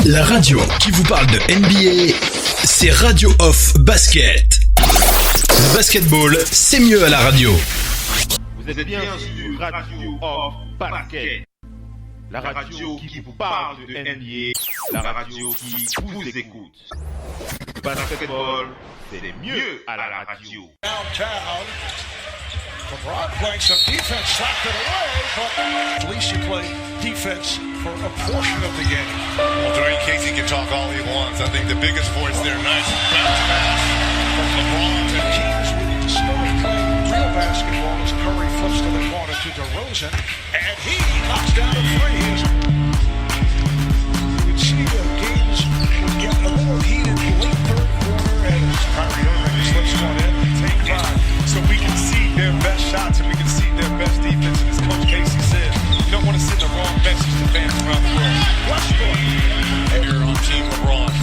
La radio qui vous parle de NBA, c'est Radio Off Basket. Le basketball, c'est mieux à la radio. Vous êtes bien sur Radio Off Basket. La radio qui vous parle de NBA, la radio qui vous écoute. Basketball, c'est mieux à la radio. Downtown. LeBron playing some defense, slapped it away, but at least you play defense for a portion of the game. Well, Dwayne Casey can talk all he wants. I think the biggest voice there, nice bounce pass from LeBron. And teams with stars playing real basketball as Curry flips to the corner to DeRozan, and he knocks down a three. You would see the games would get a little heated late third quarter as Kyrie Irving slips one in, take five. So we can see their best shots and we can see their best defense. And as Coach Casey said, you don't want to send the wrong message to fans around the world. Westbrook. And you're on Team LeBron.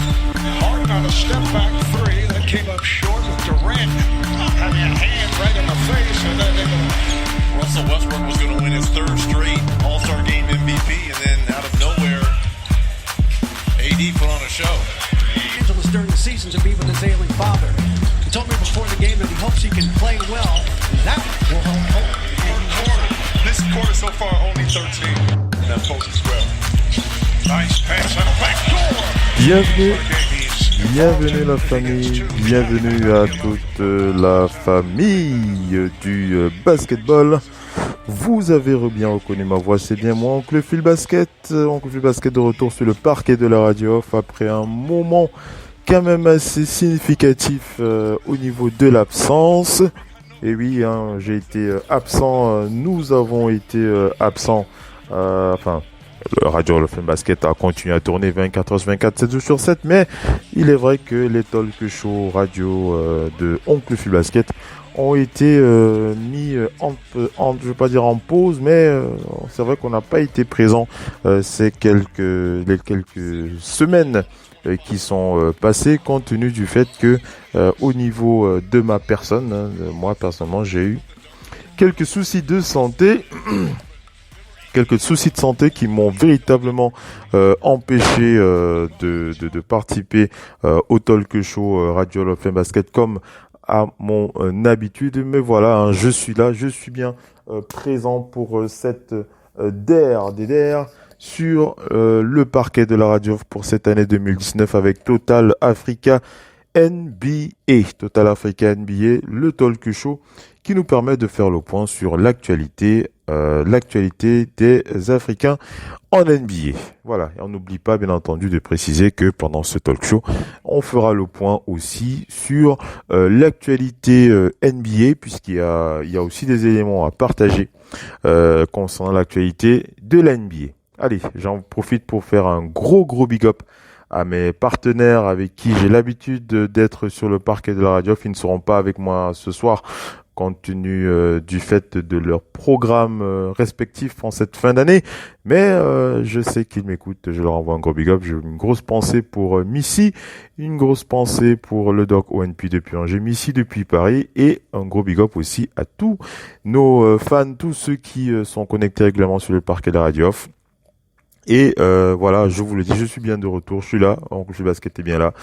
Harden on a step back three that came up short with Durant having a hand right in the face, and then they go. Russell Westbrook was going to win his third straight All-Star Game MVP, and then out of nowhere, AD put on a show. Angeles during the season to be with his ailing father. He told me before the game that he hopes he can play well, and that will help. This quarter so far only 13. And that post as well. Nice pass on the back door. Bienvenue la famille, bienvenue à toute la famille du basketball. Vous avez bien reconnu ma voix, c'est bien moi, Oncle Phil Basket. Oncle Phil Basket de retour sur le parquet de la radio off après un moment quand même assez significatif au niveau de l'absence. Et oui, j'ai été absent, nous avons été absents, le Radio Hall of Fame Basket a continué à tourner 24h/24, 7 jours sur 7, mais il est vrai que les talk shows radio de Oncle Phil Basket ont été mis je veux pas dire en pause, mais c'est vrai qu'on n'a pas été présent ces quelques semaines qui sont passées, compte tenu du fait que au niveau de ma personne, moi personnellement, j'ai eu quelques soucis de santé. Quelques soucis de santé qui m'ont véritablement empêché de participer au talk show Radio Hall of Fame Basket comme à mon habitude. Mais voilà, je suis là, je suis bien présent pour cette DER sur le parquet de la radio pour cette année 2019 avec Total Africa NBA. Total Africa NBA, le talk show qui nous permet de faire le point sur l'actualité des Africains en NBA. Voilà, et on n'oublie pas bien entendu de préciser que pendant ce talk show, on fera le point aussi sur l'actualité NBA, puisqu'il y a aussi des éléments à partager concernant l'actualité de la NBA. Allez, j'en profite pour faire un gros big up à mes partenaires avec qui j'ai l'habitude d'être sur le parquet de la radio. Ils ne seront pas avec moi ce soir compte tenu du fait de leur programme respectif en cette fin d'année. Mais je sais qu'ils m'écoutent, je leur envoie un gros big up. J'ai une grosse pensée pour Missy, une grosse pensée pour le doc ONP depuis Angers, Missy depuis Paris, et un gros big up aussi à tous nos fans, tous ceux qui sont connectés régulièrement sur le parquet de la radio off. Et voilà, je vous le dis, je suis bien de retour, je suis là, Oncle Phil Basket est bien là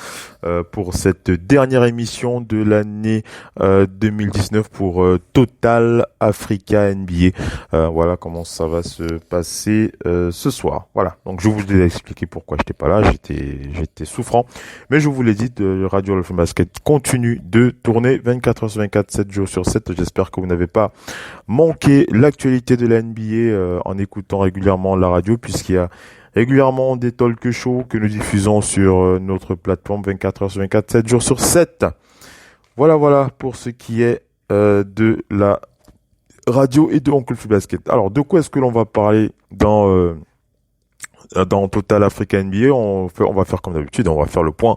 pour cette dernière émission de l'année 2019 pour Total Africa NBA. Voilà comment ça va se passer ce soir. Voilà, donc je vous ai expliqué pourquoi j'étais pas là, j'étais souffrant, mais je vous l'ai dit, le Radio Hall of Fame Basket continue de tourner 24h/24, 7 jours sur 7. J'espère que vous n'avez pas manqué l'actualité de la NBA en écoutant régulièrement la radio, puisqu'il y a régulièrement des talk shows que nous diffusons sur notre plateforme 24h/24, 7 jours sur 7. Voilà pour ce qui est de la radio et de Oncle Phil Basket. Alors, de quoi est-ce que l'on va parler dans Total Africa NBA? On va faire comme d'habitude, on va faire le point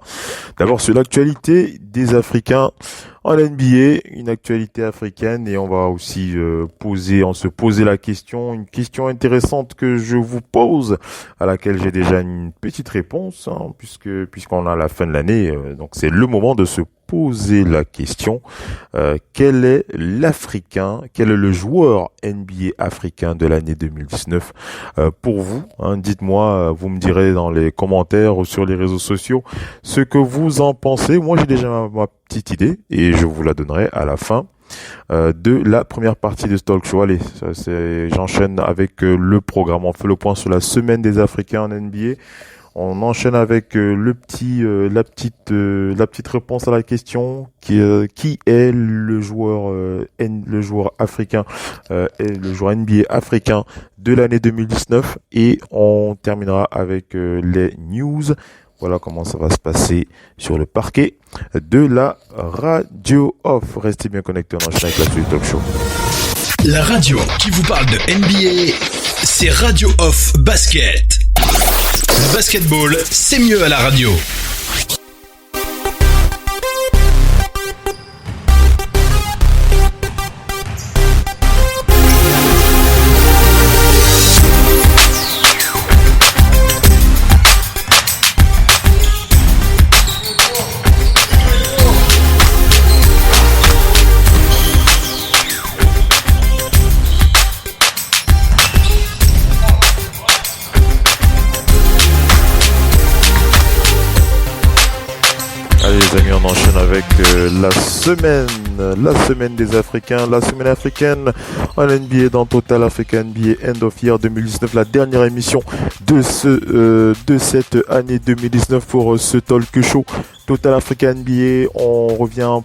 d'abord sur l'actualité des Africains en NBA, une actualité africaine, et on va aussi se poser la question, une question intéressante que je vous pose, à laquelle j'ai déjà une petite réponse, puisqu'on a la fin de l'année, donc c'est le moment de se poser la question, quel est le joueur NBA africain de l'année 2019 pour vous, hein, dites-moi, vous me direz dans les commentaires ou sur les réseaux sociaux ce que vous en pensez. Moi j'ai déjà ma petite idée et je vous la donnerai à la fin de la première partie de ce talk show. Allez, j'enchaîne avec le programme. On fait le point sur la semaine des Africains en NBA. On enchaîne avec la petite réponse à la question qui est le joueur africain et le joueur NBA africain de l'année 2019 et on terminera avec les news. Voilà comment ça va se passer sur le parquet de la Radio Off. Restez bien connectés, on enchaîne avec la suite du talk show. La radio qui vous parle de NBA, c'est Radio Off Basket. Le basketball, c'est mieux à la radio. Allez les amis, on enchaîne avec la semaine des Africains, la semaine africaine en NBA dans Total Africa NBA End of Year 2019, la dernière émission de cette année 2019 pour ce talk show. Total Africa NBA, on revient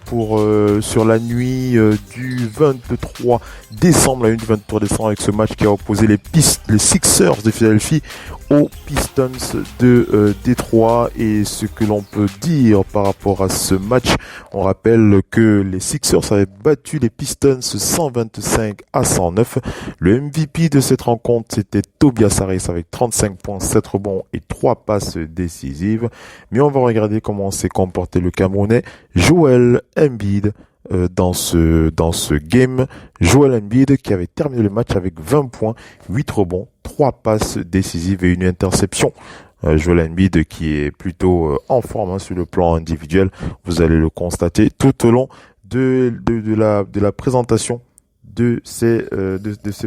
sur la nuit du 23 décembre, la nuit du 23 décembre avec ce match qui a opposé les Sixers de Philadelphie aux Pistons de Détroit. Et ce que l'on peut dire par rapport à ce match, on rappelle que les Sixers avaient battu les Pistons 125-109. Le MVP de cette rencontre, c'était Tobias Harris avec 35 points, 7 rebonds et 3 passes décisives. Mais on va regarder comment s'est comporté le Camerounais Joel Embiid dans ce game. Joel Embiid qui avait terminé le match avec 20 points, 8 rebonds, 3 passes décisives et une interception. Joel Embiid qui est plutôt en forme sur le plan individuel. Vous allez le constater tout au long de la présentation de ses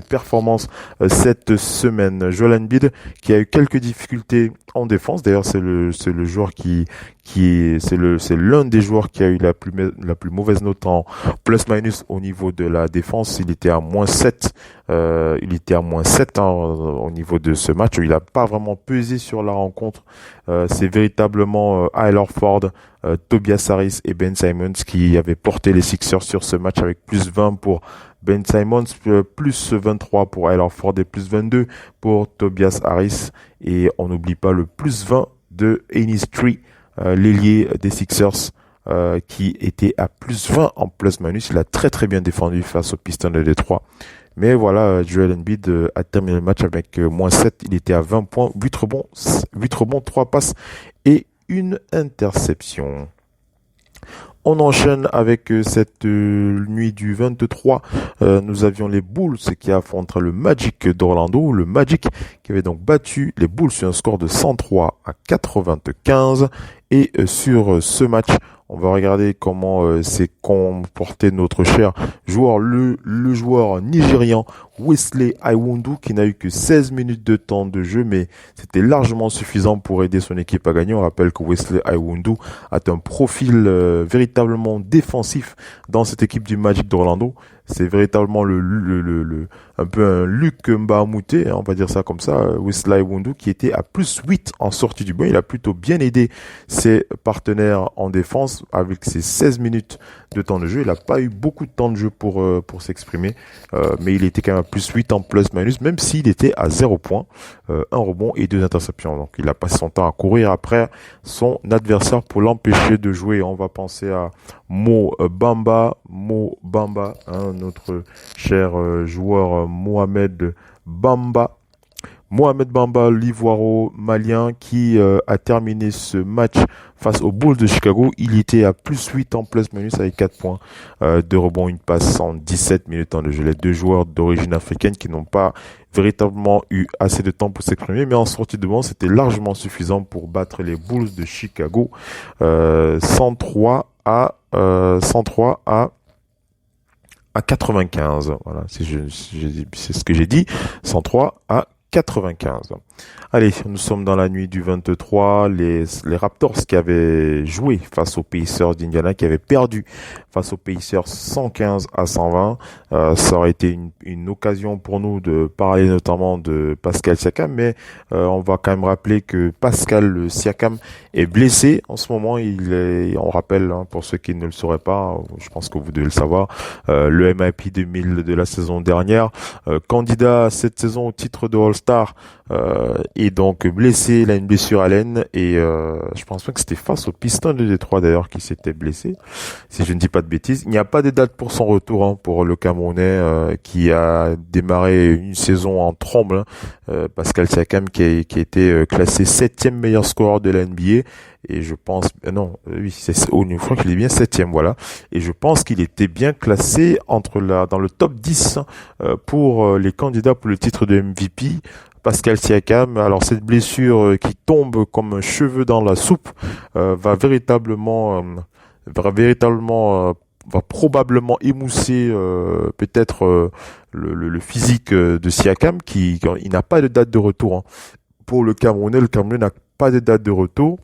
performances cette semaine. Joel Embiid qui a eu quelques difficultés en défense. D'ailleurs, c'est le joueur c'est l'un des joueurs qui a eu la plus mauvaise note en plus-minus au niveau de la défense. Il était à -7. Au niveau de ce match. Il n'a pas vraiment pesé sur la rencontre. C'est véritablement Al Horford, Tobias Harris et Ben Simmons qui avaient porté les Sixers sur ce match avec plus 20 pour Ben Simmons, plus 23 pour Al Horford et plus 22 pour Tobias Harris. Et on n'oublie pas le plus 20 de Enis Tree, l'ailier des Sixers, qui était à plus 20 en plus-minus. Il a très très bien défendu face aux Pistons de Détroit. Mais voilà, Joel Embiid a terminé le match avec -7. Il était à 20 points, 8 rebonds, 3 passes et une interception. On enchaîne avec cette nuit du 23. Nous avions les Bulls qui affronteraient le Magic d'Orlando. Le Magic qui avait donc battu les Bulls sur un score de 103-95. Et sur ce match, on va regarder comment s'est comporté notre cher joueur, le joueur nigérian Wesley Iwundu, qui n'a eu que 16 minutes de temps de jeu, mais c'était largement suffisant pour aider son équipe à gagner. On rappelle que Wesley Iwundu a un profil véritablement défensif dans cette équipe du Magic d'Orlando. C'est véritablement un peu un Luc Mbamute, on va dire ça comme ça, Wesley Iwundu, qui était à plus 8 en sortie du banc. Il a plutôt bien aidé ses partenaires en défense avec ses 16 minutes de temps de jeu. Il n'a pas eu beaucoup de temps de jeu pour s'exprimer, mais il était quand même à plus 8 en plus-minus, même s'il était à 0 points, 1 rebond et 2 interceptions. Donc il a passé son temps à courir après son adversaire pour l'empêcher de jouer. On va penser à Mo Bamba, notre cher joueur Mohamed Bamba, l'ivoiro malien qui a terminé ce match face aux Bulls de Chicago. Il était à plus 8 en plus-minus avec 4 points, 2 rebonds, une passe en 17 minutes de jeu. Les deux joueurs d'origine africaine qui n'ont pas véritablement eu assez de temps pour s'exprimer, mais en sortie de banc, c'était largement suffisant pour battre les Bulls de Chicago 103-95. 103 à 95. Voilà, c'est ce que j'ai dit. 103 à 95. Allez, nous sommes dans la nuit du 23. Les Raptors qui avaient joué face aux Pacers d'Indiana, qui avaient perdu face aux Pacers 115 à 120. Ça aurait été une occasion pour nous de parler notamment de Pascal Siakam, mais on va quand même rappeler que Pascal Siakam est blessé en ce moment. On rappelle, pour ceux qui ne le sauraient pas, je pense que vous devez le savoir, le MIP 2000 de la saison dernière, candidat cette saison au titre de All-Star, et donc blessé, il a une blessure à l'aine, et je pense pas que c'était face aux Pistons de Détroit d'ailleurs qui s'était blessé, si je ne dis pas de bêtises. Il n'y a pas de date pour son retour pour le Camerounais qui a démarré une saison en trombe. Pascal Siakam qui a été classé 7e meilleur scoreur de la NBA, et je pense je crois qu'il est bien 7e, voilà, et je pense qu'il était bien classé dans le top 10 pour les candidats pour le titre de MVP. Pascal Siakam, alors cette blessure qui tombe comme un cheveu dans la soupe va probablement émousser peut-être le physique de Siakam, il n'a pas de date de retour. Pour le Camerounais n'a pas de date de retour.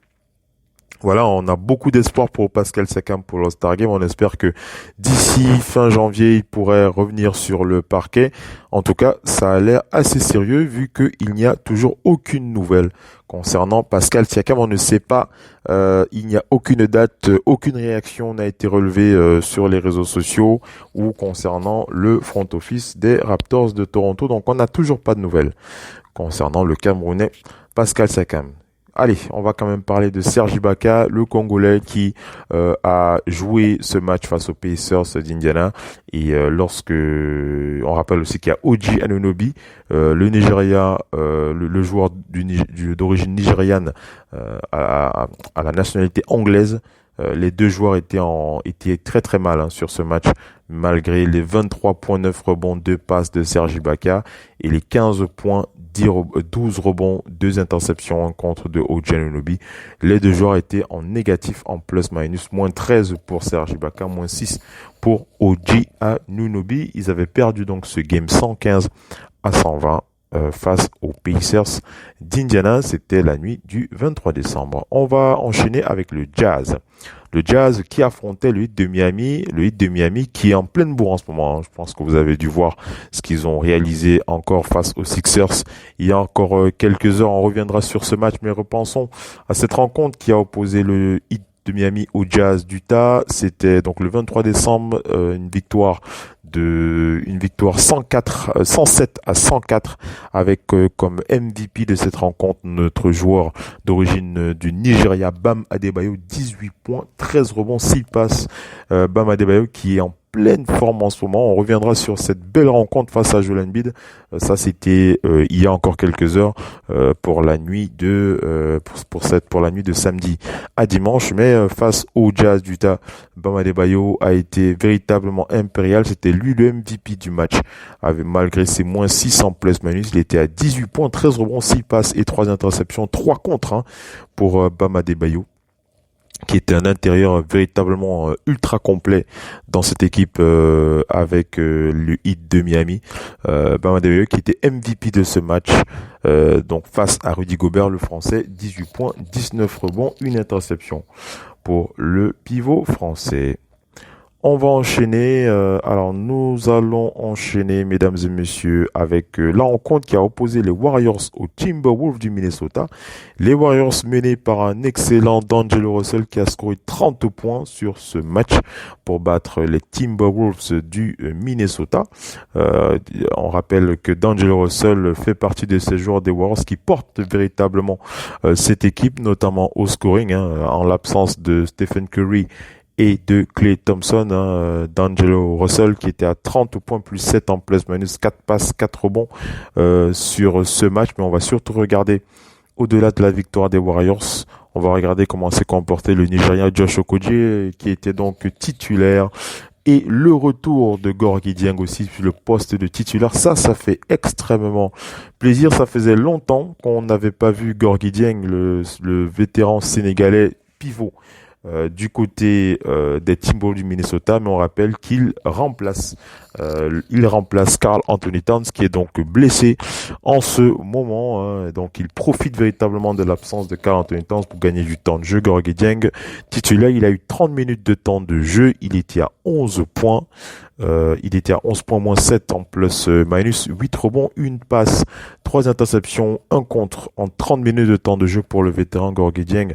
Voilà, on a beaucoup d'espoir pour Pascal Siakam pour l'All-Star Game. On espère que d'ici fin janvier, il pourrait revenir sur le parquet. En tout cas, ça a l'air assez sérieux vu qu'il n'y a toujours aucune nouvelle concernant Pascal Siakam. On ne sait pas, il n'y a aucune date, aucune réaction n'a été relevée sur les réseaux sociaux ou concernant le front office des Raptors de Toronto. Donc, on n'a toujours pas de nouvelles concernant le Camerounais Pascal Siakam. Allez, on va quand même parler de Serge Ibaka, le Congolais qui a joué ce match face aux Pacers d'Indiana. Et on rappelle aussi qu'il y a Oji Anunoby, le Nigeria, le joueur d'origine nigériane à la nationalité anglaise. Les deux joueurs étaient très très mal sur ce match, malgré les 23.9 rebonds, 2 passes de Serge Ibaka et les 15 points, 12 rebonds, 2 interceptions en contre de Oji Anunoby. Les deux joueurs étaient en négatif, en plus-minus, moins 13 pour Serge Ibaka, moins 6 pour Oji Anunoby. Ils avaient perdu donc ce game 115 à 120 face aux Pacers d'Indiana. C'était la nuit du 23 décembre. On va enchaîner avec le Jazz. Le Jazz qui affrontait le Heat de Miami. Le Heat de Miami qui est en pleine bourre en ce moment. Je pense que vous avez dû voir ce qu'ils ont réalisé encore face aux Sixers. Il y a encore quelques heures, on reviendra sur ce match, mais repensons à cette rencontre qui a opposé le Heat de Miami au Jazz d'Utah. C'était donc le 23 décembre, une victoire 107 à 104 avec comme MVP de cette rencontre notre joueur d'origine du Nigeria, Bam Adebayo, 18 points, 13 rebonds, 6 passes. Bam Adebayo qui est en pleine forme en ce moment. On reviendra sur cette belle rencontre face à Joel Embiid. Ça c'était il y a encore quelques heures pour la nuit de samedi à dimanche. Mais face au Jazz d'Utah, Bam Adebayo a été véritablement impérial. C'était lui le MVP du match. Malgré ses moins 6 en plus-minus, il était à 18 points, 13 rebonds, 6 passes et 3 interceptions, 3 contre pour Bam Adebayo, qui était un intérieur véritablement ultra complet dans cette équipe avec le Heat de Miami. Bam Adebayo qui était MVP de ce match, donc face à Rudy Gobert, le français, 18 points, 19 rebonds, une interception pour le pivot français. On va enchaîner, alors nous allons enchaîner, mesdames et messieurs, avec la rencontre qui a opposé les Warriors aux Timberwolves du Minnesota. Les Warriors menés par un excellent D'Angelo Russell qui a scoré 30 points sur ce match pour battre les Timberwolves du Minnesota. On rappelle que D'Angelo Russell fait partie de ces joueurs des Warriors qui portent véritablement cette équipe, notamment au scoring, en l'absence de Stephen Curry et de Klay Thompson, D'Angelo Russell qui était à 30 points plus 7 en plus-minus, 4 passes, 4 rebonds sur ce match. Mais on va surtout regarder au-delà de la victoire des Warriors, on va regarder comment s'est comporté le Nigérien Josh Okogie qui était donc titulaire. Et le retour de Gorgui Dieng aussi sur le poste de titulaire, ça fait extrêmement plaisir. Ça faisait longtemps qu'on n'avait pas vu Gorgui Dieng, le vétéran sénégalais pivot, du côté des Timberwolves du Minnesota, mais on rappelle qu'il remplace Karl Anthony Towns qui est donc blessé en ce moment, hein. Donc il profite véritablement de l'absence de Karl Anthony Towns pour gagner du temps de jeu. Gorgui Dieng, titulaire, il a eu 30 minutes de temps de jeu, il était à 11 points. Il était à 11 points moins 7 en plus minus, 8 rebonds, 1 passe, 3 interceptions, 1 contre en 30 minutes de temps de jeu pour le vétéran Gorgui Dieng.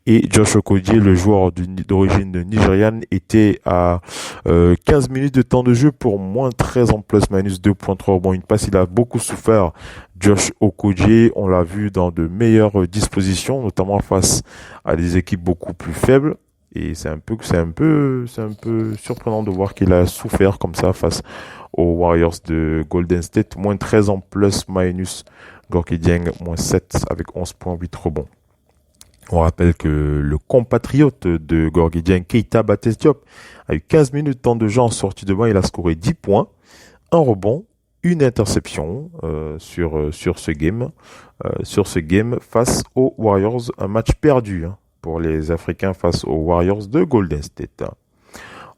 Et Josh Okogie, le joueur d'origine nigériane, était à 15 minutes de temps de jeu pour moins 13 en plus minus, 2.3 rebonds, 1 passe. Il a beaucoup souffert. Josh Okogie, on l'a vu dans de meilleures dispositions, notamment face à des équipes beaucoup plus faibles. Et c'est un peu surprenant de voir qu'il a souffert comme ça face aux Warriors de Golden State. Moins 13 en plus minus. Gorgui Dieng, moins 7 avec 11.8 rebonds. On rappelle que le compatriote de Gorgui Dieng, Keita Baptiste Diop, a eu 15 minutes de temps de jeu en sortie de banc. Il a scoré 10 points, 1 rebond, 1 interception sur ce game face aux Warriors. Un match perdu, hein, pour les Africains face aux Warriors de Golden State.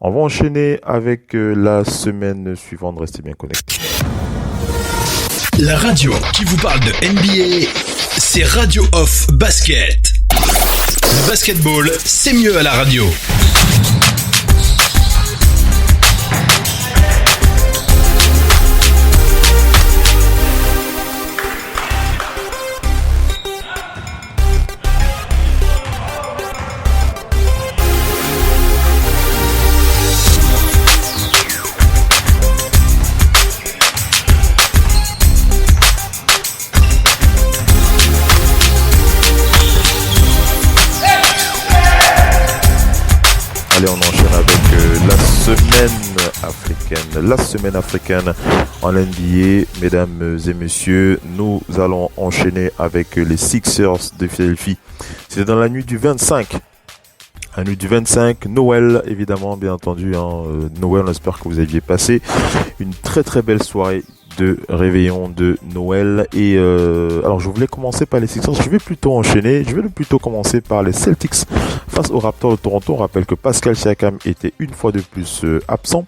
On va enchaîner avec la semaine suivante. Restez bien connectés. La radio qui vous parle de NBA, c'est Radio Off Basket. Le basketball, c'est mieux à la radio. Allez, on enchaîne avec la semaine africaine en NBA. Mesdames et messieurs, nous allons enchaîner avec les Sixers de Philadelphie. C'était dans la nuit du 25. La nuit du 25, Noël, évidemment, bien entendu. Noël, on espère que vous aviez passé une très très belle soirée de réveillon de Noël. Et alors je voulais commencer par les Sixers, je vais plutôt commencer par les Celtics face aux Raptors de Toronto. On rappelle que Pascal Siakam était une fois de plus absent.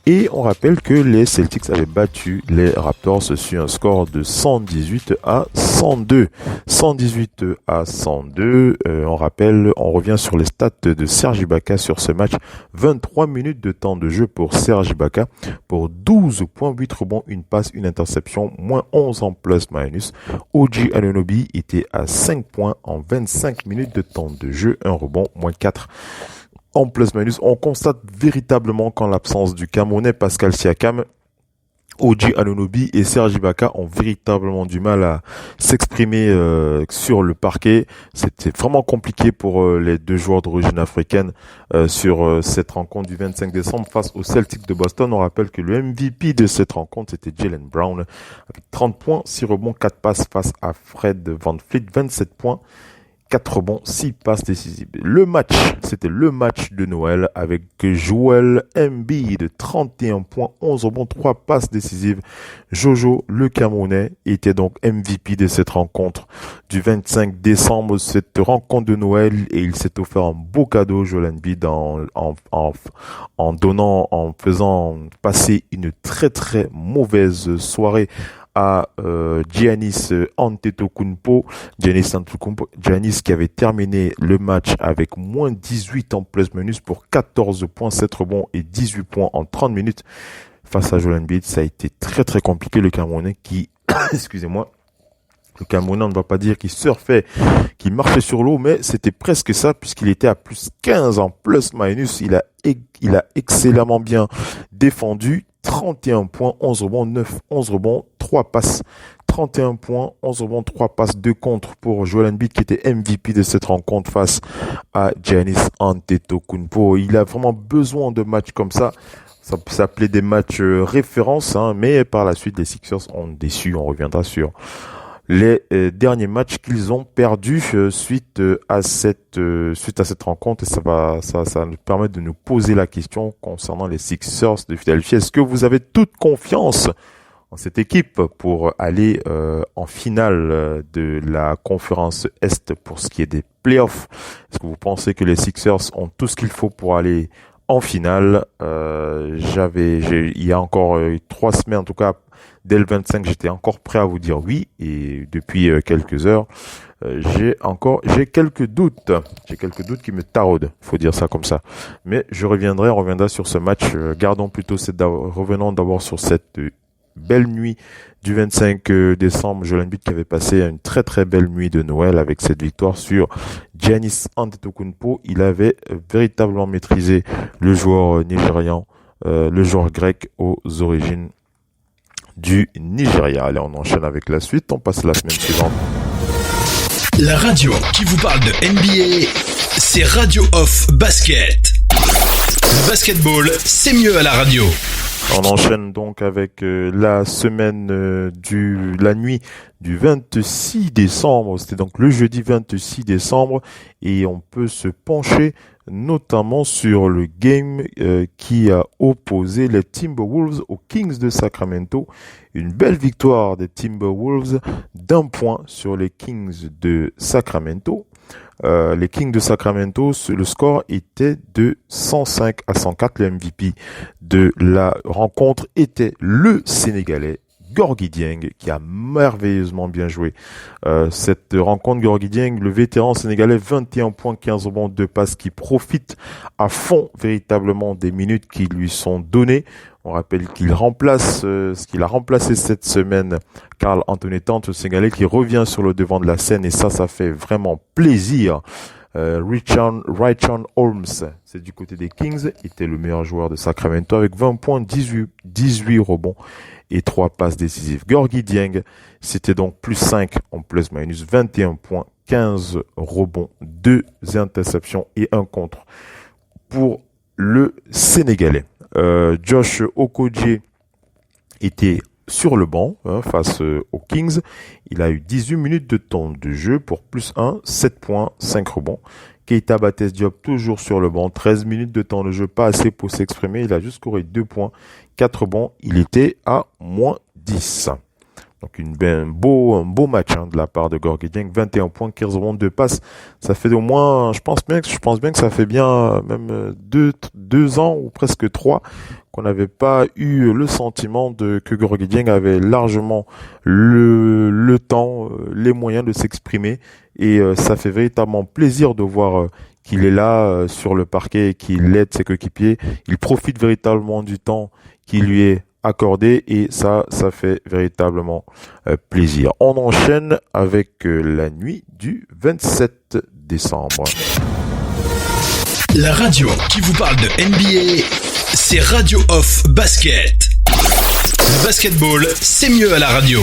Et on rappelle que les Celtics avaient battu les Raptors sur un score de 118 à 102. 118 à 102. On revient sur les stats de Serge Ibaka sur ce match. 23 minutes de temps de jeu pour Serge Ibaka pour 12.8 rebonds, une passe, une interception, moins 11 en plus-minus. OG Anunoby était à 5 points en 25 minutes de temps de jeu, un rebond, moins 4. En plus-minus, on constate véritablement qu'en l'absence du Camerounais Pascal Siakam, OG Anunoby et Serge Ibaka ont véritablement du mal à s'exprimer sur le parquet. C'était vraiment compliqué pour les deux joueurs d'origine africaine sur cette rencontre du 25 décembre face aux Celtics de Boston. On rappelle que le MVP de cette rencontre, c'était Jaylen Brown avec 30 points, 6 rebonds, 4 passes face à Fred VanVleet, 27 points. 4 rebonds, 6 passes décisives. C'était le match de Noël avec Joel Embiid de 31 points, 11 rebonds, 3 passes décisives. Jojo, le Camerounais, était donc MVP de cette rencontre du 25 décembre, cette rencontre de Noël, et il s'est offert un beau cadeau, Joel Embiid, en faisant passer une très très mauvaise soirée à Giannis Antetokounmpo. Giannis qui avait terminé le match avec moins 18 en plus-minus pour 14 points, 7 rebonds et 18 points en 30 minutes. Face à Joel Embiid, ça a été très très compliqué. Le Camerounais qui, le Camerounais, on ne va pas dire qu'il surfait, qu'il marchait sur l'eau, mais c'était presque ça puisqu'il était à plus 15 en plus-minus. Il a excellemment bien défendu. 31 points, 11 rebonds, 3 passes. 31 points, 11 rebonds, 3 passes, 2 contre pour Joel Embiid qui était MVP de cette rencontre face à Giannis Antetokounmpo. Il a vraiment besoin de matchs comme ça. Ça peut s'appeler des matchs références, hein, mais par la suite, les Sixers ont déçu. On reviendra sur les derniers matchs qu'ils ont perdus suite à cette rencontre, et ça va nous permettre de nous poser la question concernant les Sixers de Philadelphie. Est-ce que vous avez toute confiance cette équipe pour aller en finale de la conférence Est pour ce qui est des playoffs. Est-ce que vous pensez que les Sixers ont tout ce qu'il faut pour aller en finale? Il y a encore 3 semaines, en tout cas, dès le 25, j'étais encore prêt à vous dire oui. Et depuis quelques heures, j'ai quelques doutes. J'ai quelques doutes qui me taraudent. Faut dire ça comme ça. Mais on reviendra sur ce match. Revenons d'abord sur cette belle nuit du 25 décembre. Joel Embiid qui avait passé une très très belle nuit de Noël avec cette victoire sur Giannis Antetokounmpo. Il avait véritablement maîtrisé le joueur nigérian, le joueur grec aux origines du Nigeria. Allez, on enchaîne avec la suite. On passe à la semaine suivante. La radio qui vous parle de NBA, c'est Radio Off Basket. Le basketball, c'est mieux à la radio. On enchaîne donc avec la semaine la nuit du 26 décembre. C'était donc le jeudi 26 décembre et on peut se pencher notamment sur le game qui a opposé les Timberwolves aux Kings de Sacramento. Une belle victoire des Timberwolves d'1 point sur les Kings de Sacramento. Les Kings de Sacramento, le score était de 105-104. Le MVP de la rencontre était le Sénégalais Gorgui Dieng, qui a merveilleusement bien joué. Cette rencontre, Gorgui Dieng, le vétéran sénégalais, 21 points, 15 rebonds, 2 passes, qui profite à fond véritablement des minutes qui lui sont données. On rappelle qu'il remplace ce qu'il a remplacé cette semaine, Karl Anthony Towns, le Sénégalais, qui revient sur le devant de la scène, et ça fait vraiment plaisir. Richard Holmes, c'est du côté des Kings, était le meilleur joueur de Sacramento avec 20 points, 18 rebonds et 3 passes décisives. Gorgui Dieng, c'était donc plus 5 en plus-minus, 21 points, 15 rebonds, 2 interceptions et 1 contre pour le Sénégalais. Josh Okogie était sur le banc face aux Kings. Il a eu 18 minutes de temps de jeu pour plus 1, 7 points, 5 rebonds. Keita Baptiste Diop toujours sur le banc, 13 minutes de temps de jeu, pas assez pour s'exprimer. Il a juste scoré 2 points, 4 rebonds. Il était à moins 10. Donc un beau match de la part de Gorgui Dieng, 21 points, 15 rebonds, 2 passes. Ça fait au moins, je pense bien que ça fait bien même 2 ans ou presque 3 qu'on n'avait pas eu le sentiment que Gorgui Dieng avait largement le temps, les moyens de s'exprimer, et ça fait véritablement plaisir de voir qu'il est là sur le parquet et qu'il aide ses coéquipiers. Il profite véritablement du temps qui lui est accordé, et ça fait véritablement plaisir. On enchaîne avec la nuit du 27 décembre. La radio qui vous parle de NBA, c'est Radio Off Basket. Le basketball, c'est mieux à la radio.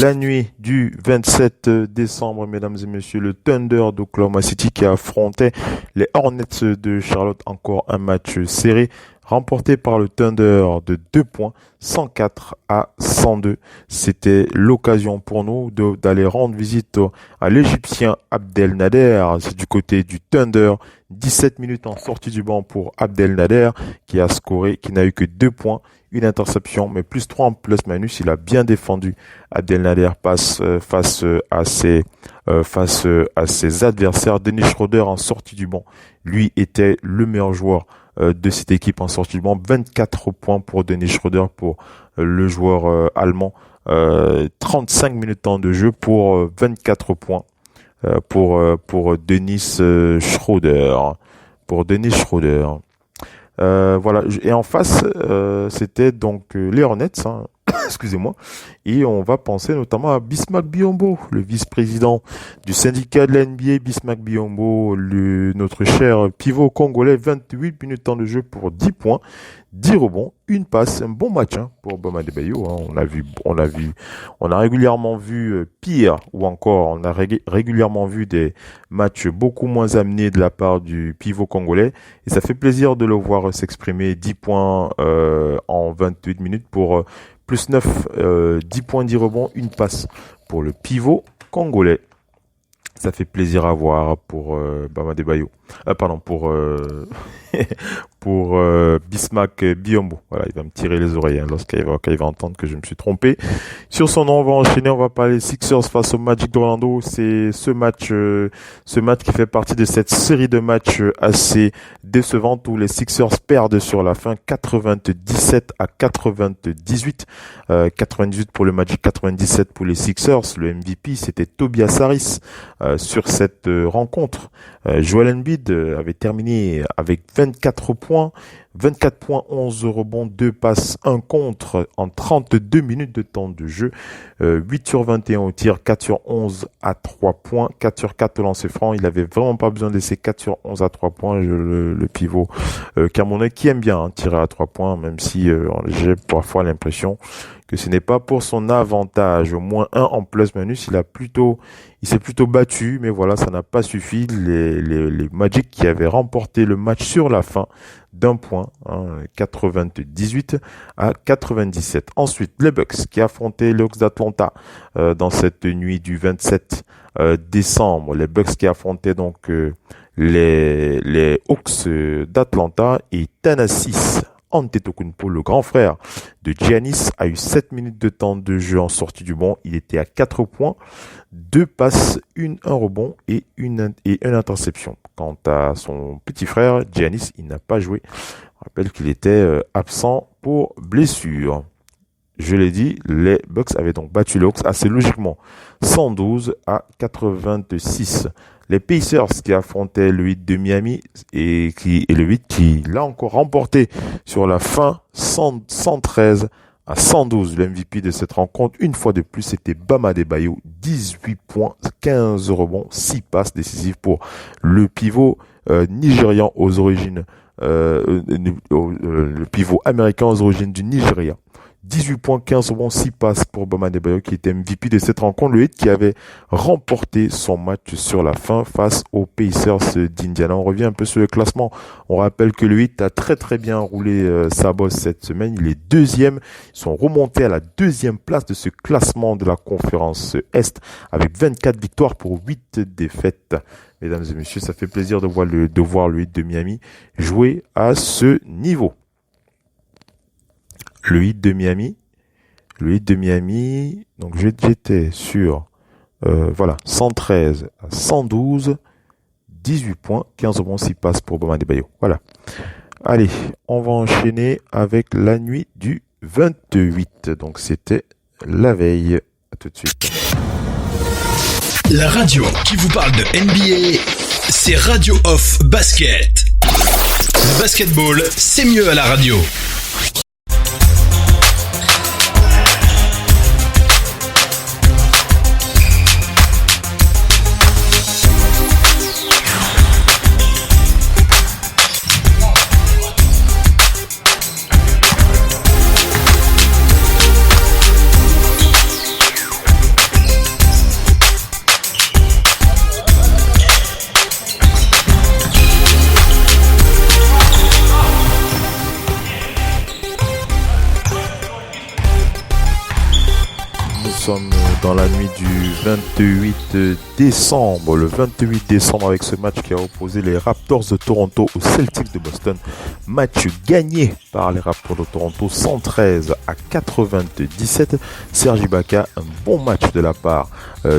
La nuit du 27 décembre, mesdames et messieurs, le Thunder d'Oklahoma City qui affrontait les Hornets de Charlotte. Encore un match serré, remporté par le Thunder de 2 points, 104-102. C'était l'occasion pour nous d'aller rendre visite à l'Égyptien Abdelnader. C'est du côté du Thunder. 17 minutes en sortie du banc pour Abdelnader, qui a scoré, qui n'a eu que 2 points, une interception, mais plus 3 en plus-minus. Il a bien défendu. Abdelnader passe face à ses adversaires. Dennis Schroeder en sortie du banc, lui était le meilleur joueur de cette équipe en sortie du banc. 24 points pour Dennis Schroeder, pour le joueur allemand. 35 minutes de temps de jeu pour 24 points pour Dennis Schroeder. Voilà. Et en face, c'était donc les Hornets, excusez-moi. Et on va penser notamment à Bismack Biyombo, le vice-président du syndicat de la NBA. Bismack Biyombo, notre cher pivot congolais, 28 minutes de temps de jeu pour 10 points, 10 rebonds, une passe, un bon match pour Bam Adebayo. On a régulièrement vu pire, ou encore on a régulièrement vu des matchs beaucoup moins amenés de la part du pivot congolais, et ça fait plaisir de le voir s'exprimer. 10 points en 28 minutes pour plus 9, 10 points, 10 rebonds, une passe pour le pivot congolais. Ça fait plaisir à voir pour Bam Adebayo. Pour pour Bismack Biyombo. Voilà, il va me tirer les oreilles quand il va entendre que je me suis trompé. Sur son nom, on va enchaîner, on va parler Sixers face au Magic d'Orlando. C'est ce match qui fait partie de cette série de matchs assez décevante où les Sixers perdent sur la fin 97-98. 98 pour le Magic, 97 pour les Sixers. Le MVP, c'était Tobias Harris sur cette rencontre. Joel Embiid avait terminé avec 24 points, 11 rebonds, 2 passes, 1 contre en 32 minutes de temps de jeu. 8 sur 21 au tir, 4 sur 11 à 3 points, 4 sur 4 au lancer franc. Il avait vraiment pas besoin de laisser 4 sur 11 à 3 points. Le pivot camerounais qui aime bien tirer à 3 points, même si j'ai parfois l'impression que ce n'est pas pour son avantage. Au moins 1 en plus-minus, il s'est plutôt battu, mais voilà, ça n'a pas suffi. Les Magic qui avaient remporté le match sur la fin d'un point, 98-97. Ensuite, les Bucks qui affrontaient les Hawks d'Atlanta dans cette nuit du 27 décembre. Les Bucks qui affrontaient donc les Hawks d'Atlanta et Thanasis Antetokounmpo, le grand frère de Giannis, a eu 7 minutes de temps de jeu en sortie du banc. Il était à 4 points, 2 passes, un rebond et une interception. Quant à son petit frère, Giannis, il n'a pas joué. Je rappelle qu'il était absent pour blessure. Je l'ai dit, les Bucks avaient donc battu les Hawks assez logiquement, 112-86. Les Pacers qui affrontaient le Heat de Miami et le Heat qui l'a encore remporté sur la fin, 113-112. Le MVP de cette rencontre, une fois de plus, c'était Bam Adebayo, 18 points, 15 rebonds, 6 passes décisives pour le pivot nigérian aux origines, le pivot américain aux origines du Nigeria. 18 points, 15 rebonds, 6 passes pour Bam Adebayo qui était MVP de cette rencontre. Le Heat qui avait remporté son match sur la fin face aux Pacers d'Indiana. On revient un peu sur le classement. On rappelle que le Heat a très très bien roulé sa bosse cette semaine. Il est deuxième. Ils sont remontés à la deuxième place de ce classement de la conférence Est avec 24 victoires pour 8 défaites. Mesdames et messieurs, ça fait plaisir de voir le Heat de Miami jouer à ce niveau. Le Heat de Miami, donc j'étais sur 113-112, 18 points, 15 rebonds, 6 passes pour Bam Adebayo. Voilà. Allez, on va enchaîner avec la nuit du 28. Donc c'était la veille. À tout de suite. La radio qui vous parle de NBA, c'est Radio Off Basket. Le basketball, c'est mieux à la radio. Nous sommes dans la nuit du 28 décembre. Le 28 décembre avec ce match qui a opposé les Raptors de Toronto aux Celtics de Boston. Match gagné par les Raptors de Toronto 113-97. Serge Ibaka, un bon match de la part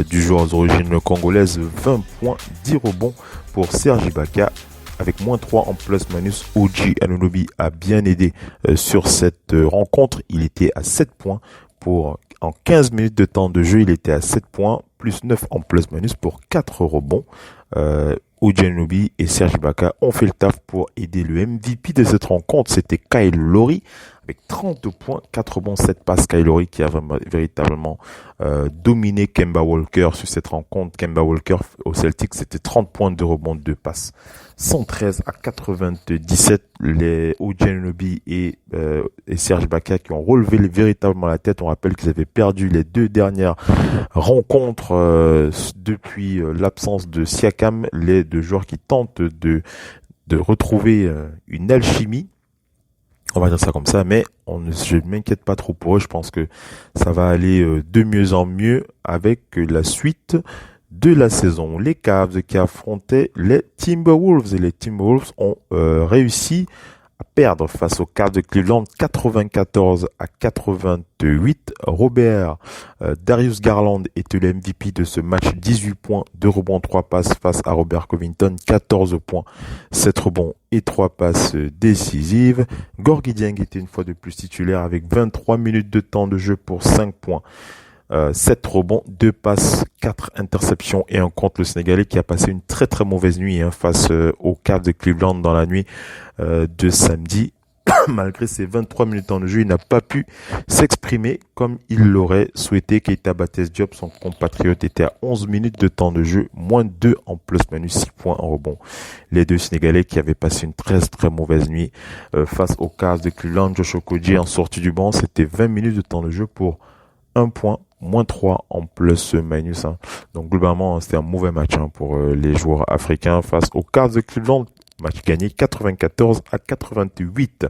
du joueur d'origine congolaise. 20 points, 10 rebonds pour Serge Ibaka. Avec moins 3 en plus-minus, OG Anunoby a bien aidé sur cette rencontre. Il était à 7 points en 15 minutes de temps de jeu. Il était à 7 points, plus 9 en plus-minus pour 4 rebonds. OG Anunoby et Serge Ibaka ont fait le taf pour aider le MVP de cette rencontre. C'était Kyle Lowry avec 30 points, 4 rebonds, 7 passes. Kyle Lowry qui a véritablement dominé Kemba Walker sur cette rencontre. Kemba Walker au Celtics, c'était 30 points, 2 rebonds, 2 passes. 113-97, les OG Anunoby et Serge Ibaka qui ont relevé véritablement la tête. On rappelle qu'ils avaient perdu les 2 dernières rencontres depuis l'absence de Siakam, les 2 joueurs qui tentent de retrouver une alchimie. On va dire ça comme ça, mais je ne m'inquiète pas trop pour eux. Je pense que ça va aller de mieux en mieux avec la suite de la saison. Les Cavs qui affrontaient les Timberwolves et les Timberwolves ont réussi à perdre face aux Cavs de Cleveland 94-88. Robert Darius Garland était le MVP de ce match, 18 points, 2 rebonds, 3 passes face à Robert Covington, 14 points, 7 rebonds et 3 passes décisives. Gorgui Dieng était une fois de plus titulaire avec 23 minutes de temps de jeu pour 5 points. 7 rebonds, 2 passes, 4 interceptions et un contre le Sénégalais qui a passé une très très mauvaise nuit face aux Cavs de Cleveland dans la nuit de samedi. Malgré ses 23 minutes de temps de jeu, il n'a pas pu s'exprimer comme il l'aurait souhaité. Keita Baptiste Diop, son compatriote, était à 11 minutes de temps de jeu, moins 2 en plus-minus, 6 points en rebond. Les deux Sénégalais qui avaient passé une très très mauvaise nuit face aux Cavs de Cleveland. Josh Okogie en sortie du banc, c'était 20 minutes de temps de jeu pour 1 point, moins 3 en plus-minus. Donc globalement, c'était un mauvais match pour les joueurs africains face aux Cavs de Cleveland. Match gagné 94-88.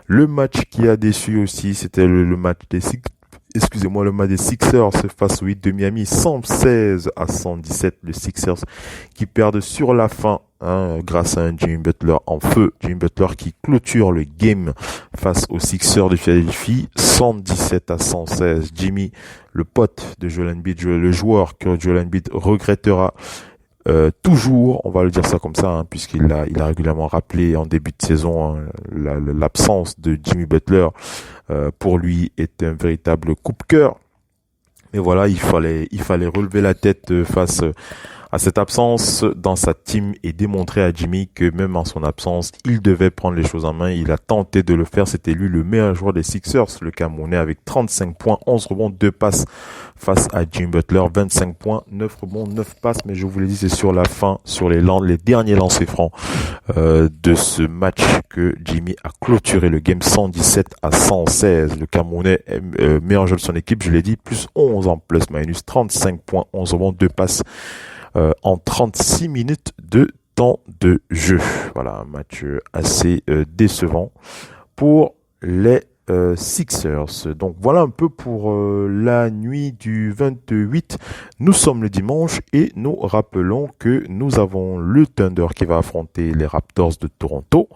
Le match qui a déçu aussi, c'était le match des Sixers face aux Heat de Miami, 116-117. Les Sixers qui perdent sur la fin grâce à un Jimmy Butler en feu. Jimmy Butler qui clôture le game face aux Sixers de Philadelphie, 117-116. Jimmy, le pote de Joel Embiid, le joueur que Joel Embiid regrettera toujours, on va le dire ça comme ça, puisqu'il a régulièrement rappelé en début de saison l'absence de Jimmy Butler pour lui est un véritable coupe-cœur. Mais voilà, il fallait relever la tête face à cette absence dans sa team et démontrer à Jimmy que même en son absence, il devait prendre les choses en main. Il a tenté de le faire. C'était lui le meilleur joueur des Sixers, le Camerounais, avec 35 points, 11 rebonds, 2 passes face à Jimmy Butler, 25 points, 9 rebonds, 9 passes. Mais je vous l'ai dit, c'est sur la fin, sur les derniers lancers francs de ce match que Jimmy a clôturé le game 117-116. Le Camerounais, meilleur joueur de son équipe, je l'ai dit, plus 11 en plus-minus, 35 points, 11 rebonds, 2 passes en 36 minutes de temps de jeu. Voilà, un match assez décevant pour les Sixers. Donc voilà un peu pour la nuit du 28. Nous sommes le dimanche et nous rappelons que nous avons le Thunder qui va affronter les Raptors de Toronto,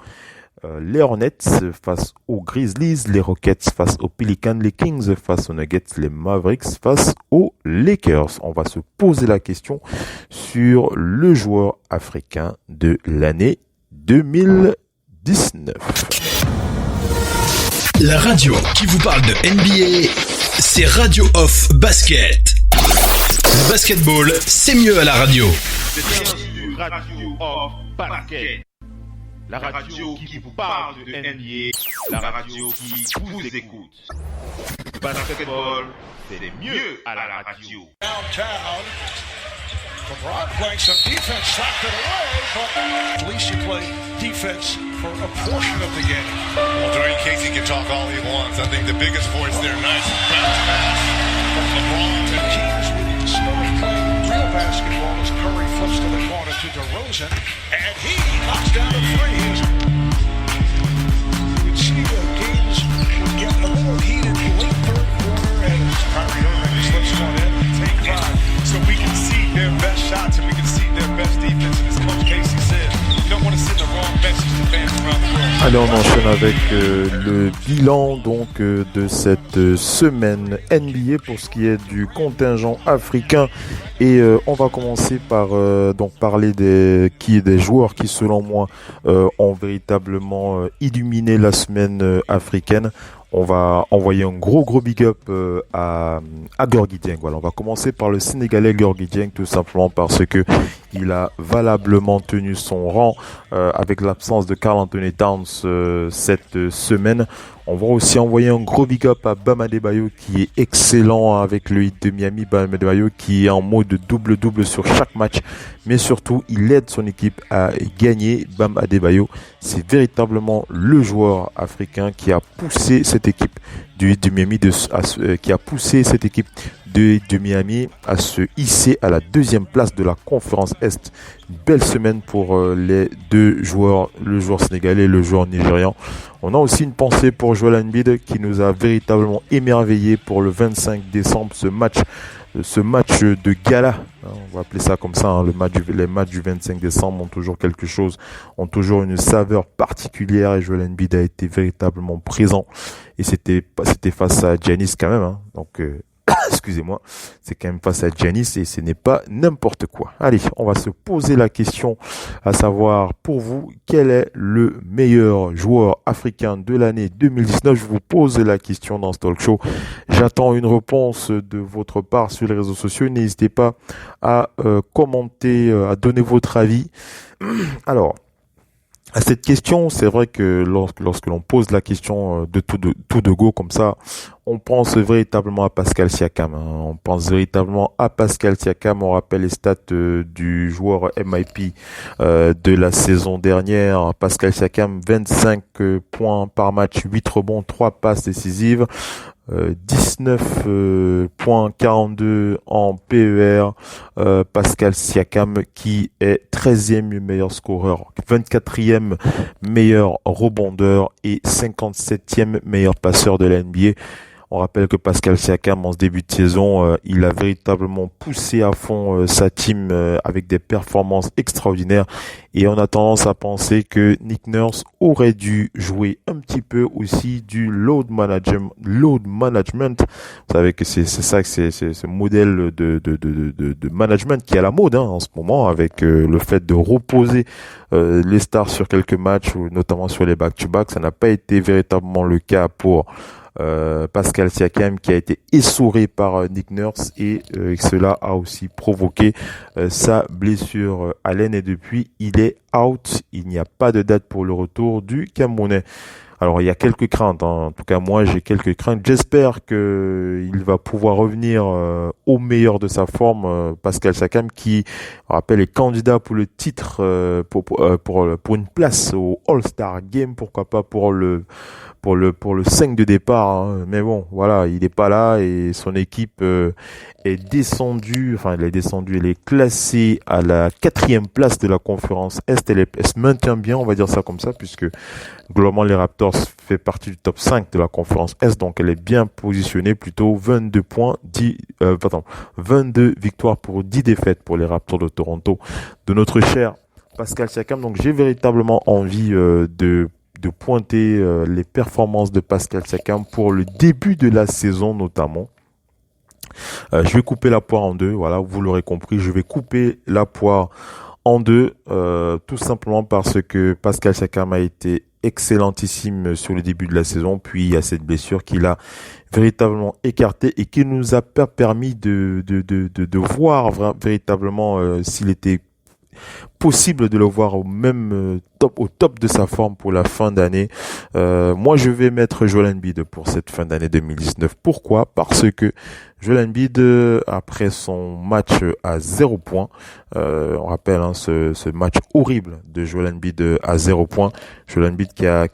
les Hornets face aux Grizzlies, les Rockets face aux Pelicans, les Kings face aux Nuggets, les Mavericks face aux Lakers. On va se poser la question sur le joueur africain de l'année 2019. La radio qui vous parle de NBA, c'est Radio Off Basket. Le basketball, c'est mieux à la radio. C'est bien sûr Radio Off Basket. La radio qui vous parle de NBA, la radio qui vous écoute. Le basketball, c'est mieux à la radio. Downtown. LeBron playing some defense, slapped it away, but at least you play defense for a portion of the game. Well, Dwayne Casey can talk all he wants. I think the biggest voice there, nice bounce pass from LeBron. The teams with start playing real basketball as Curry flips to the corner to DeRozan, and he knocks down a three. You would see the games would get a little heated late third quarter as Kyrie Irving slips one in, take 5. So we can see their best shots and we can see their best defense. And as Coach Casey said, you don't want to send the wrong message to fans around the world. Allez, on enchaîne avec le bilan de cette semaine NBA pour ce qui est du contingent africain et on va commencer par parler des joueurs qui selon moi ont véritablement illuminé la semaine africaine. On va envoyer un gros big up à Gorgui Dieng. Voilà, on va commencer par le Sénégalais Gorgui Dieng, tout simplement parce que il a valablement tenu son rang avec l'absence de Karl Anthony Towns cette semaine. On va aussi envoyer un gros big up à Bam Adebayo qui est excellent avec le Heat de Miami. Bam Adebayo qui est en mode double-double sur chaque match, mais surtout il aide son équipe à gagner. Bam Adebayo, c'est véritablement le joueur africain qui a poussé cette équipe du Heat de Miami de Miami à se hisser à la 2e place de la conférence Est. Une belle semaine pour les deux joueurs, le joueur sénégalais et le joueur nigérian. On a aussi une pensée pour Joel Embiid qui nous a véritablement émerveillé pour le 25 décembre, ce match ce match de gala, hein, on va appeler ça comme ça, hein, les matchs du 25 décembre ont toujours quelque chose, ont toujours une saveur particulière et Joel Embiid a été véritablement présent et c'était face à Giannis quand même, hein, donc excusez-moi, c'est quand même face à Giannis et ce n'est pas n'importe quoi. Allez, on va se poser la question, à savoir pour vous, quel est le meilleur joueur africain de l'année 2019 ? Je vous pose la question dans ce talk show. J'attends une réponse de votre part sur les réseaux sociaux. N'hésitez pas à commenter, à donner votre avis. Alors, à cette question, c'est vrai que lorsque l'on pose la question de tout de go comme ça, on pense véritablement à Pascal Siakam. Hein. On pense véritablement à Pascal Siakam. On rappelle les stats du joueur MIP de la saison dernière. Pascal Siakam, 25 points par match, 8 rebonds, 3 passes décisives. 19.42 en PER, Pascal Siakam qui est 13e meilleur scoreur, 24e meilleur rebondeur et 57e meilleur passeur de la NBA. On rappelle que Pascal Siakam, en ce début de saison, il a véritablement poussé à fond sa team avec des performances extraordinaires. Et on a tendance à penser que Nick Nurse aurait dû jouer un petit peu aussi du load management. Vous savez que c'est ça, que c'est ce modèle de management qui est à la mode, hein, en ce moment, avec le fait de reposer les stars sur quelques matchs, notamment sur les back-to-back. Ça n'a pas été véritablement le cas pour Pascal Siakam, qui a été essoré par Nick Nurse et cela a aussi provoqué sa blessure à l'aine et depuis il est out. Il n'y a pas de date pour le retour du Camerounais. Alors il y a quelques craintes, hein. En tout cas moi j'ai quelques craintes. J'espère que il va pouvoir revenir au meilleur de sa forme. Pascal Siakam qui, on rappelle, est candidat pour le titre pour une place au All-Star Game, pourquoi pas pour le 5 de départ, hein. Mais bon, voilà, il est pas là et son équipe est descendue, elle est classée à la 4e place de la conférence Est. Elle se maintient bien, on va dire ça comme ça, puisque globalement les Raptors fait partie du top 5 de la conférence Est, donc elle est bien positionnée, plutôt 22 victoires pour 10 défaites pour les Raptors de Toronto de notre cher Pascal Siakam. Donc j'ai véritablement envie de pointer les performances de Pascal Siakam pour le début de la saison notamment. Je vais couper la poire en deux, voilà, vous l'aurez compris, je vais couper la poire en deux, tout simplement parce que Pascal Siakam a été excellentissime sur le début de la saison, puis il y a cette blessure qui l'a véritablement écarté et qui nous a pas permis de voir véritablement s'il était possible de le voir au top de sa forme pour la fin d'année. Moi, je vais mettre Joel Embiid pour cette fin d'année 2019. Pourquoi ? Parce que Joel Embiid, après son match à 0 points, on rappelle ce match horrible de Joel Embiid à 0 points. Joel Embiid qui a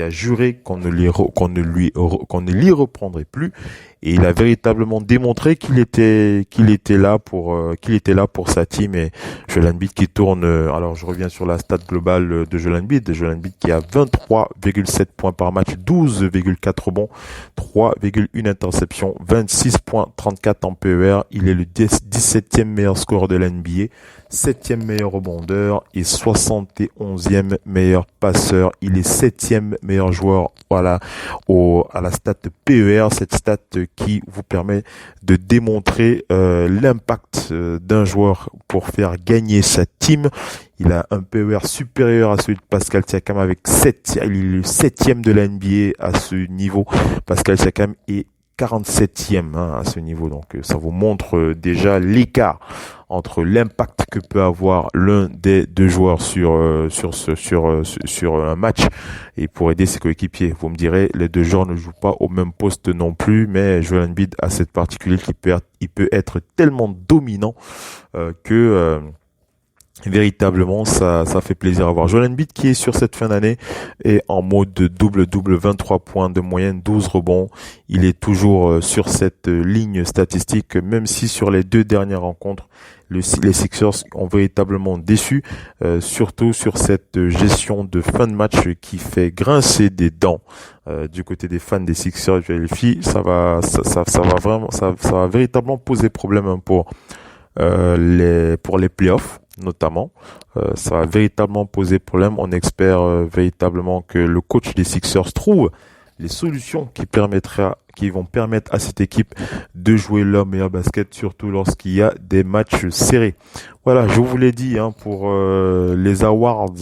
juré qu'on ne l'y reprendrait plus. Et il a véritablement démontré qu'il était là pour sa team. Et Joel Embiid qui tourne, alors je reviens sur la stat globale de Joel Embiid qui a 23,7 points par match, 12,4 rebonds, 3,1 interceptions, 26,34 en PER. Il est le 17e meilleur scoreur de l'NBA, 7e meilleur rebondeur et 71e meilleur passeur. Il est 7e meilleur joueur, voilà, à la stat PER, cette stat qui vous permet de démontrer l'impact d'un joueur pour faire gagner sa team. Il a un PER supérieur à celui de Pascal Siakam avec 7, il est le 7e de la NBA à ce niveau. Pascal Siakam est 47e à ce niveau, donc ça vous montre déjà l'écart entre l'impact que peut avoir l'un des deux joueurs sur un match et pour aider ses coéquipiers. Vous me direz, les deux joueurs ne jouent pas au même poste non plus, mais Joel Embiid a cette particularité qu'il peut être tellement dominant que véritablement ça fait plaisir à voir. Joel Embiid qui est sur cette fin d'année est en mode double-double, 23 points de moyenne, 12 rebonds. Il est toujours sur cette ligne statistique, même si sur les deux dernières rencontres, les Sixers ont véritablement déçu, surtout sur cette gestion de fin de match qui fait grincer des dents du côté des fans des Sixers. Je vérifie, ça va véritablement poser problème pour les playoffs notamment. Ça va véritablement poser problème. On espère véritablement que le coach des Sixers trouve les solutions qui vont permettre à cette équipe de jouer leur meilleur basket, surtout lorsqu'il y a des matchs serrés. Voilà, je vous l'ai dit, pour les awards,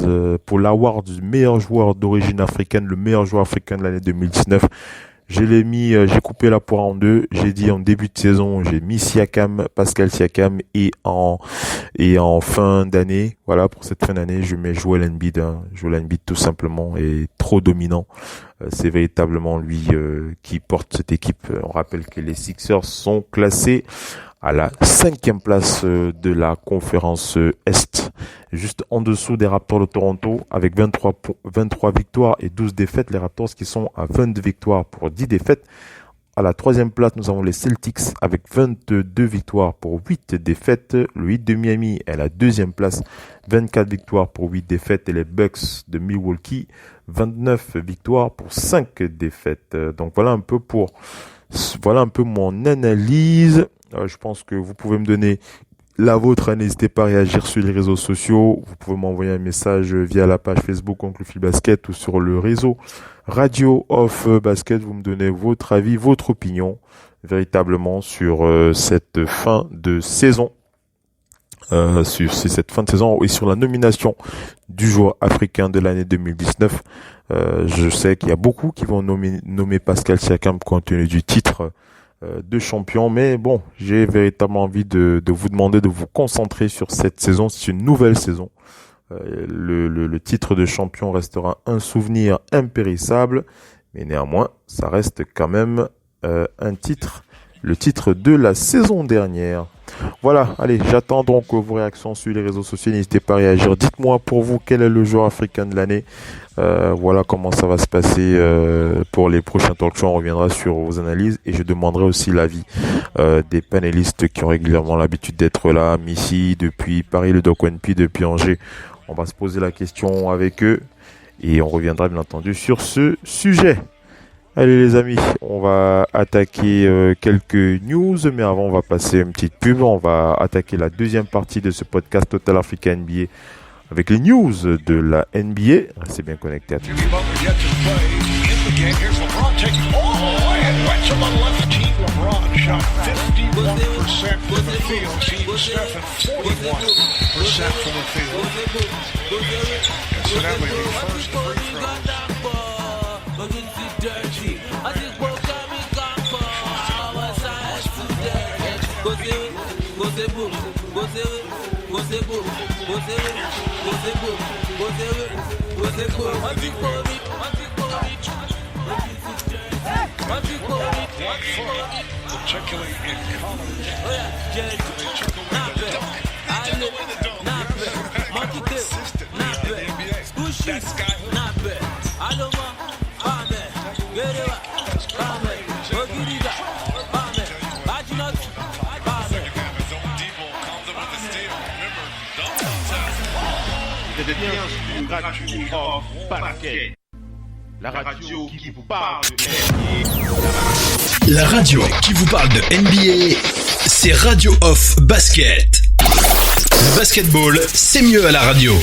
pour l'award du meilleur joueur d'origine africaine, le meilleur joueur africain de l'année 2019. J'ai coupé la poire en deux. J'ai dit en début de saison, j'ai mis Siakam, Pascal Siakam, et en fin d'année, voilà, pour cette fin d'année, je mets Joel Embiid. Joel Embiid tout simplement est trop dominant. C'est véritablement lui qui porte cette équipe. On rappelle que les Sixers sont classés à la 5e place de la conférence Est, juste en dessous des Raptors de Toronto avec 23 victoires et 12 défaites. Les Raptors qui sont à 22 victoires pour 10 défaites. À la 3e place, nous avons les Celtics avec 22 victoires pour 8 défaites. Le Heat de Miami est à la 2e place, 24 victoires pour 8 défaites. Et les Bucks de Milwaukee, 29 victoires pour 5 défaites. Donc voilà un peu mon analyse. Je pense que vous pouvez me donner la vôtre. N'hésitez pas à réagir sur les réseaux sociaux. Vous pouvez m'envoyer un message via la page Facebook Oncle Phil Basket ou sur le réseau Radio Off Basket. Vous me donnez votre avis, votre opinion véritablement sur cette fin de saison. Sur cette fin de saison et sur la nomination du joueur africain de l'année 2019. Je sais qu'il y a beaucoup qui vont nommer Pascal Siakam compte tenu du titre de champion, mais bon, j'ai véritablement envie de vous demander de vous concentrer sur cette saison. C'est une nouvelle saison. Le titre de champion restera un souvenir impérissable, mais néanmoins, ça reste quand même le titre de la saison dernière. Voilà, allez, j'attends donc vos réactions sur les réseaux sociaux. N'hésitez pas à réagir. Dites-moi pour vous quel est le joueur africain de l'année. Voilà comment ça va se passer pour les prochains talk shows. On reviendra sur vos analyses et je demanderai aussi l'avis des panélistes qui ont régulièrement l'habitude d'être là. Missy depuis Paris, le Doc ONP depuis Angers. On va se poser la question avec eux et on reviendra bien entendu sur ce sujet. Allez les amis, on va attaquer quelques news, mais avant on va passer une petite pub. On va attaquer la deuxième partie de ce podcast Total Africa NBA avec les news de la NBA. Restez bien connectés à tout. Particularly in college, they took away the dunk. They took away the dunk. Consistently in the NBA. That Sky Hook. Vous êtes bien sur Radio Off Basket. La radio qui vous parle de NBA. La radio qui vous parle de NBA, c'est Radio Off Basket. Le basketball, c'est mieux à la radio.